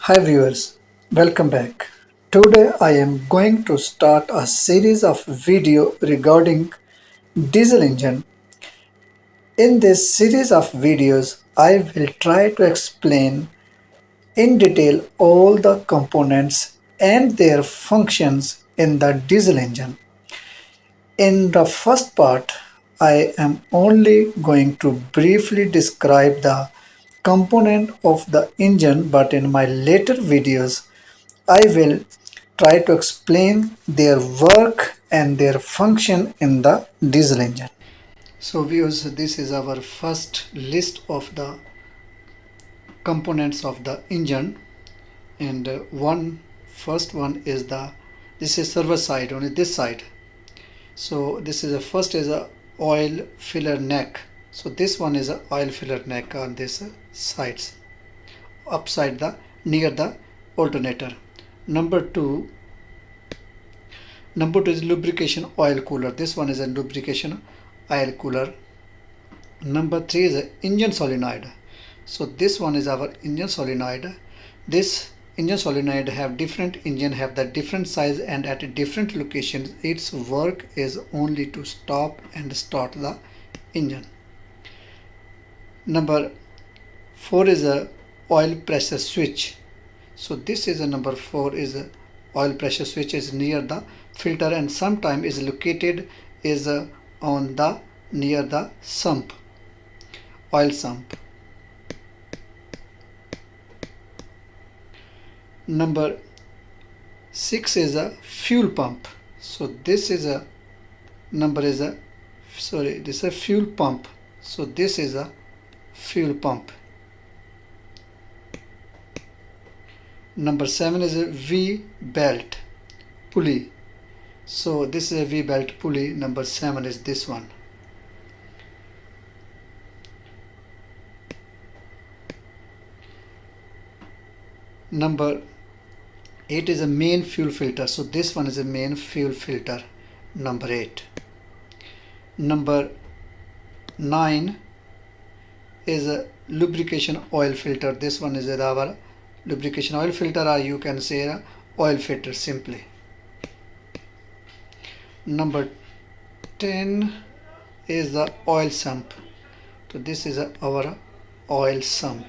Hi viewers, welcome back. Today I am going to start a series of video regarding diesel engine. In this series of videos, I will try to explain in detail all the components and their functions in the diesel engine. In the first part, I am only going to briefly describe the component of the engine, but in my later videos I will try to explain their work and their function in the diesel engine. So viewers, this is our first list of the components of the engine, and first one is this is servo side, only this side. So this is the first is a oil filler neck. So this one is a oil filler neck on this sides upside the near the alternator. Number two is lubrication oil cooler. This one is a lubrication oil cooler. Number three is a engine solenoid. So this one is our engine solenoid. This engine solenoid have the different size and at different locations. Its work is only to stop and start the engine. Number four is a oil pressure switch. So this is a number four is a oil pressure switch is near the filter and sometime is located is on the near the sump, oil sump. Number six is a fuel pump. So this is a this is a fuel pump. So this is a fuel pump. Number seven is a V belt pulley. So this is a V belt pulley. Number seven is this one. Number 8 is a main fuel filter. So this one is a main fuel filter, number 8. Number 9 is a lubrication oil filter. This one is our lubrication oil filter, or you can say a oil filter simply. Number 10 is the oil sump. So this is our oil sump.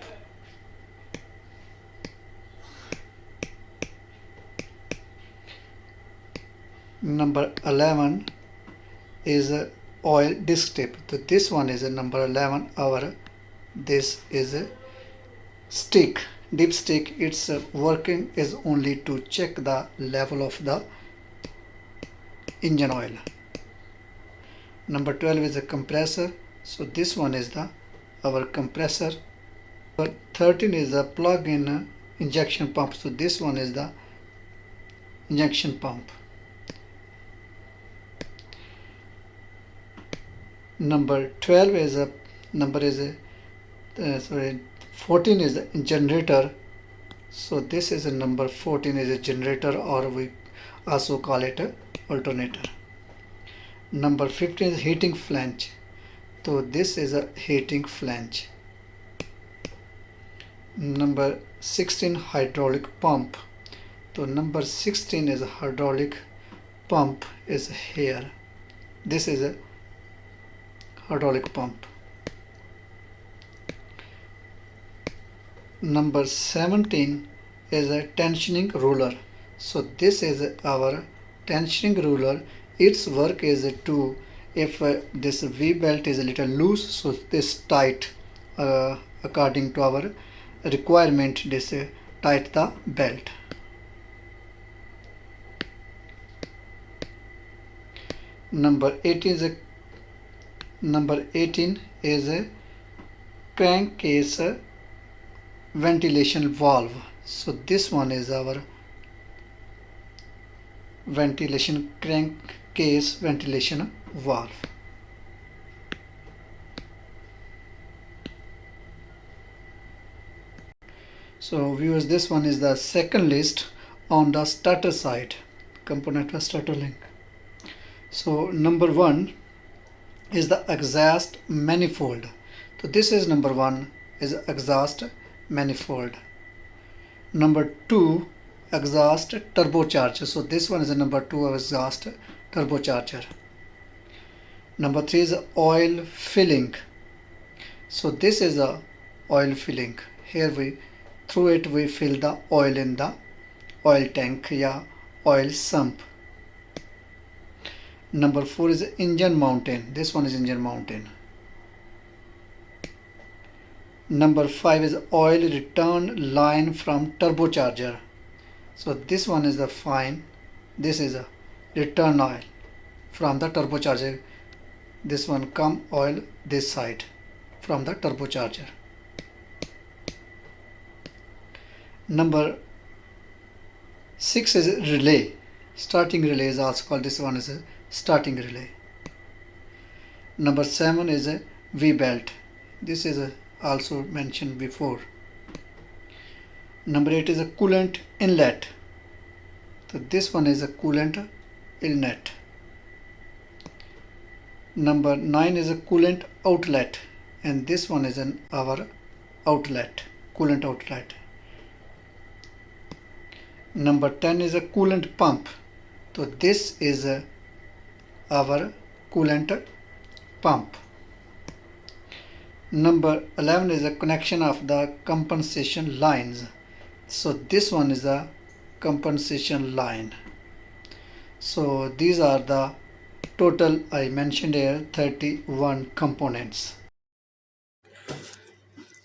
Number 11 is a oil disc tip. So this one is a number 11. This is a stick, dipstick. Its working is only to check the level of the engine oil. Number 12 is a compressor. So this one is our compressor. Number 13 is a plug-in injection pump. So this one is the injection pump. Number 12 is 14 is a generator. So this is a number 14 is a generator, or we also call it a alternator. Number 15 is heating flange. So this is a heating flange. Number 16 hydraulic pump. So number 16 is a hydraulic pump is here. This is a hydraulic pump. Number 17 is a tensioning roller. So this is our tensioning roller. Its work is to, if this V belt is a little loose, so this tight according to our requirement, this tight the belt. Number 18 is a crankcase ventilation valve. So this one is our ventilation crankcase ventilation valve. So viewers, this one is the second list on the starter side, component of starter link. So number 1 is the exhaust manifold. So this is number 1 is exhaust manifold. Number 2, exhaust turbocharger. So this one is a number 2 exhaust turbocharger. Number 3 is oil filling. So this is a oil filling. Here we through it we fill the oil in the oil tank या oil sump. Number 4 is engine mountain. This one is engine mountain. Number 5 is oil return line from turbocharger. So this one is the fine. This is a return oil from the turbocharger. This one come oil this side from the turbocharger. Number 6 is relay. Starting relay is also called, this one is a starting relay. Number 7 is a V-belt. This is also mentioned before. Number 8 is a coolant inlet. So this one is a coolant inlet. Number 9 is a coolant outlet, and this one is our outlet, coolant outlet. Number 10 is a coolant pump. So this is our coolant pump. Number 11 is a connection of the compensation lines. So this one is a compensation line. So these are the total I mentioned here 31 components.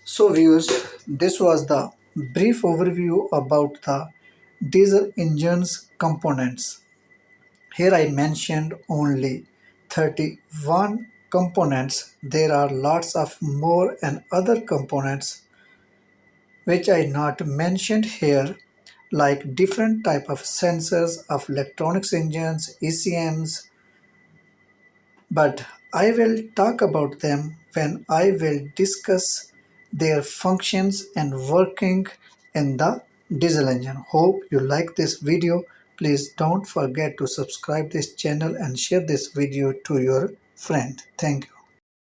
So viewers, this was the brief overview about the diesel engine's components. Here I mentioned only 31 components. There are lots of more and other components which I not mentioned here, like different type of sensors of electronics engines, ECMs, but I will talk about them when I will discuss their functions and working in the diesel engine. Hope you like this video. Please don't forget to subscribe this channel and share this video to your friend. Thank you.